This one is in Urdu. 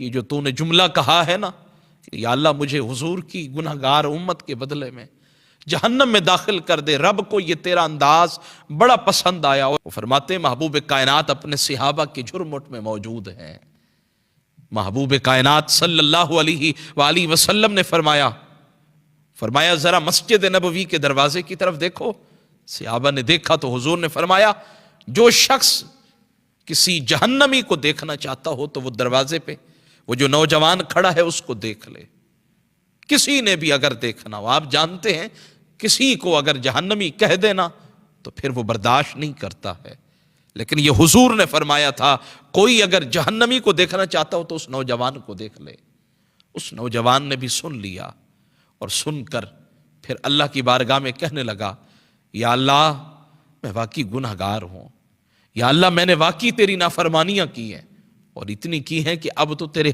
یہ جو تو نے جملہ کہا ہے نا کہ یا اللہ مجھے حضور کی گنہگار امت کے بدلے میں جہنم میں داخل کر دے، رب کو یہ تیرا انداز بڑا پسند آیا۔ وہ فرماتے ہیں محبوب کائنات اپنے صحابہ کے جھرمٹ میں موجود ہیں۔ محبوب کائنات صلی اللہ علیہ وآلہ وسلم نے فرمایا ذرا مسجد نبوی کے دروازے کی طرف دیکھو۔ صحابہ نے دیکھا تو حضور نے فرمایا جو شخص کسی جہنمی کو دیکھنا چاہتا ہو تو وہ دروازے پہ وہ جو نوجوان کھڑا ہے اس کو دیکھ لے۔ کسی نے بھی اگر دیکھنا ہو، آپ جانتے ہیں کسی کو اگر جہنمی کہہ دینا تو پھر وہ برداشت نہیں کرتا ہے، لیکن یہ حضور نے فرمایا تھا کوئی اگر جہنمی کو دیکھنا چاہتا ہو تو اس نوجوان کو دیکھ لے۔ اس نوجوان نے بھی سن لیا اور سن کر پھر اللہ کی بارگاہ میں کہنے لگا یا اللہ میں واقعی گنہگار ہوں، یا اللہ میں نے واقعی تیری نافرمانیاں کی ہیں اور اتنی کی ہیں کہ اب تو تیرے